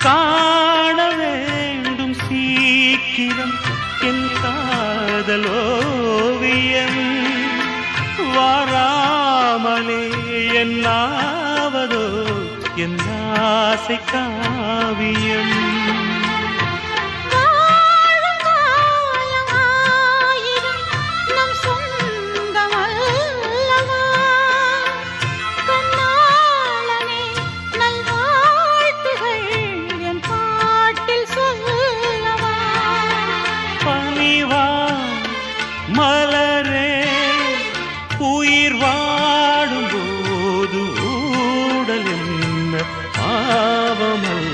காண வேண்டும் சீக்கிரம் என் காதலோவியம் வாராமலே என்னாவதோ என் ஆசை காவியம் மலரே உயிர் வாடும் போது ஊடல் என்ன பாவமல்